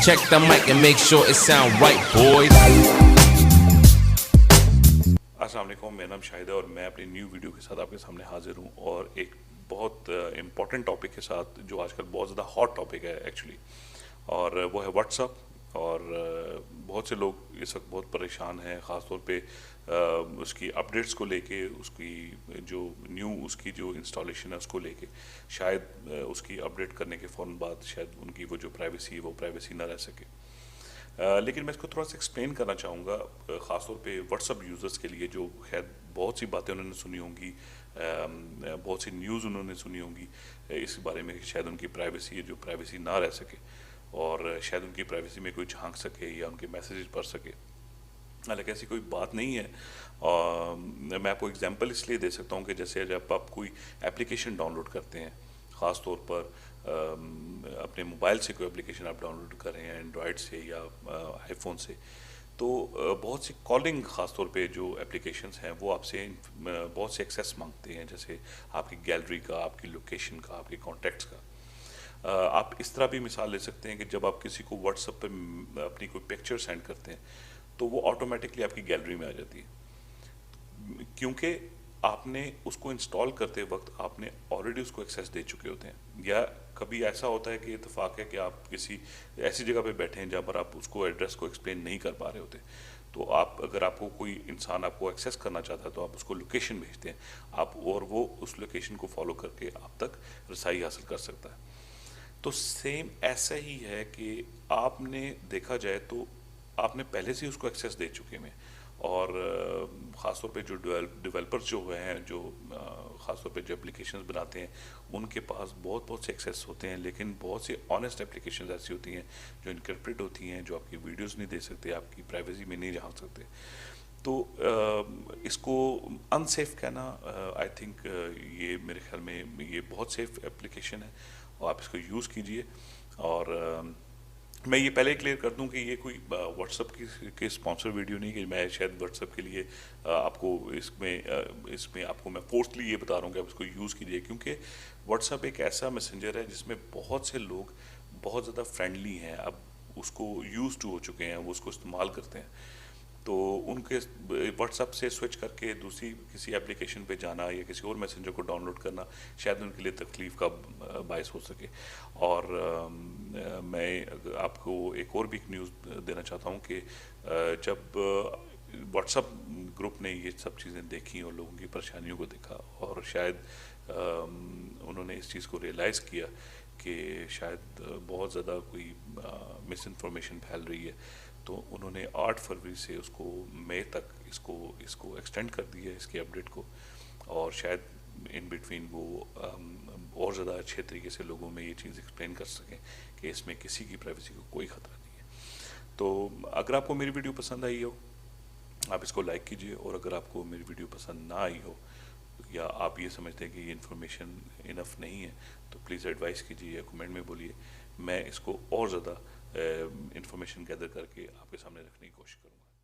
Check the mic and make sure it sound right, boys. अस्सलाम वालेकुम, मेरा नाम शाहिद है और मैं अपनी न्यू वीडियो के साथ आपके सामने हाजिर हूँ और एक बहुत इम्पॉर्टेंट टॉपिक के साथ जो आजकल बहुत ज़्यादा हॉट टॉपिक है एक्चुअली, और वो है व्हाट्सअप। और बहुत से लोग इस वक्त बहुत परेशान हैं, ख़ास तौर पे उसकी अपडेट्स को लेके, उसकी जो उसकी जो इंस्टॉलेशन है उसको लेके। शायद उसकी अपडेट करने के फ़ौरन बाद शायद उनकी वो जो प्राइवेसी है वो प्राइवेसी ना रह सके। लेकिन मैं इसको थोड़ा सा एक्सप्लेन करना चाहूँगा, ख़ासतौर पे व्हाट्सअप यूज़र्स के लिए, जो खैर बहुत सी बातें उन्होंने सुनी होंगी, बहुत सी न्यूज़ उन्होंने सुनी होंगी इस बारे में कि शायद उनकी प्राइवेसी है जो प्राइवेसी ना रह सके और शायद उनकी प्राइवेसी में कोई झांक सके या उनके मैसेजेस पढ़ सके। हालांकि ऐसी कोई बात नहीं है। मैं आपको एग्जांपल इसलिए दे सकता हूँ कि जैसे जब आप कोई एप्लीकेशन डाउनलोड करते हैं, ख़ास तौर पर अपने मोबाइल से कोई एप्लीकेशन आप डाउनलोड कर रहे हैं, एंड्रॉयड से या आईफोन से, तो बहुत सी कॉलिंग ख़ास तौर पे जो एप्लीकेशंस हैं वो आपसे बहुत से एक्सेस मांगते हैं, जैसे आपकी गैलरी का, आपकी लोकेशन का, आपके कॉन्टैक्ट्स का। आप इस तरह भी मिसाल ले सकते हैं कि जब आप किसी को व्हाट्सएप पे अपनी कोई पिक्चर सेंड करते हैं तो वो ऑटोमेटिकली आपकी गैलरी में आ जाती है, क्योंकि आपने उसको इंस्टॉल करते वक्त आपने ऑलरेडी उसको एक्सेस दे चुके होते हैं। या कभी ऐसा होता है कि इत्तेफाक है कि आप किसी ऐसी जगह पे बैठे हैं जहाँ पर आप उसको एड्रेस को एक्सप्लेन नहीं कर पा रहे होते, तो आप अगर आपको कोई इंसान आपको एक्सेस करना चाहता है तो आप उसको लोकेशन भेजते हैं आप, और वो उस लोकेशन को फॉलो करके आप तक रसाई हासिल कर सकता है। तो सेम ऐसा ही है कि आपने देखा जाए तो आपने पहले से ही उसको एक्सेस दे चुके हैं, और ख़ासतौर पे जो डेवलपर्स जो हुए हैं, जो ख़ासतौर पे जो एप्लीकेशंस बनाते हैं, उनके पास बहुत से एक्सेस होते हैं, लेकिन बहुत सी ऑनेस्ट एप्लीकेशंस ऐसी होती हैं जो इनकरिप्टेड होती हैं, जो आपकी वीडियोस नहीं दे सकते, आपकी प्राइवेसी में नहीं झांक सकते। तो इसको अनसेफ कहना, आई थिंक ये मेरे ख्याल में ये बहुत सेफ एप्लीकेशन है और आप इसको यूज़ कीजिए। और मैं ये पहले क्लियर कर दूं कि ये कोई व्हाट्सअप के स्पॉन्सर वीडियो नहीं कि मैं शायद व्हाट्सअप के लिए आपको इसमें आपको मैं फोर्सली ये बता रहा हूँ कि आप इसको यूज़ कीजिए, क्योंकि व्हाट्सअप एक ऐसा मैसेंजर है जिसमें बहुत से लोग बहुत ज़्यादा फ्रेंडली हैं, अब उसको यूज़ टू हो चुके हैं, वो उसको इस्तेमाल करते हैं। तो उनके व्हाट्सएप से स्विच करके दूसरी किसी एप्लीकेशन पे जाना या किसी और मैसेंजर को डाउनलोड करना शायद उनके लिए तकलीफ़ का बायस हो सके। और मैं आपको एक और भी न्यूज़ देना चाहता हूँ कि जब व्हाट्सएप ग्रुप ने ये सब चीज़ें देखी और लोगों की परेशानियों को देखा और शायद उन्होंने इस चीज़ को रियलाइज़ किया कि शायद बहुत ज़्यादा कोई मिस इन्फॉर्मेशन फैल रही है, तो उन्होंने 8 फरवरी से उसको मई तक इसको एक्सटेंड कर दिया इसके अपडेट को, और शायद इन बिटवीन वो और ज़्यादा अच्छे तरीके से लोगों में ये चीज़ एक्सप्लेन कर सकें कि इसमें किसी की प्राइवेसी को कोई ख़तरा नहीं है। तो अगर आपको मेरी वीडियो पसंद आई हो, आप इसको लाइक कीजिए, और अगर आपको मेरी वीडियो पसंद ना आई हो या आप ये समझते हैं कि ये इन्फॉर्मेशन इनफ नहीं है, तो प्लीज़ एडवाइस कीजिए या कमेंट में बोलिए। मैं इसको और ज़्यादा इन्फॉर्मेशन गैदर करके आपके सामने रखने की कोशिश करूँगा।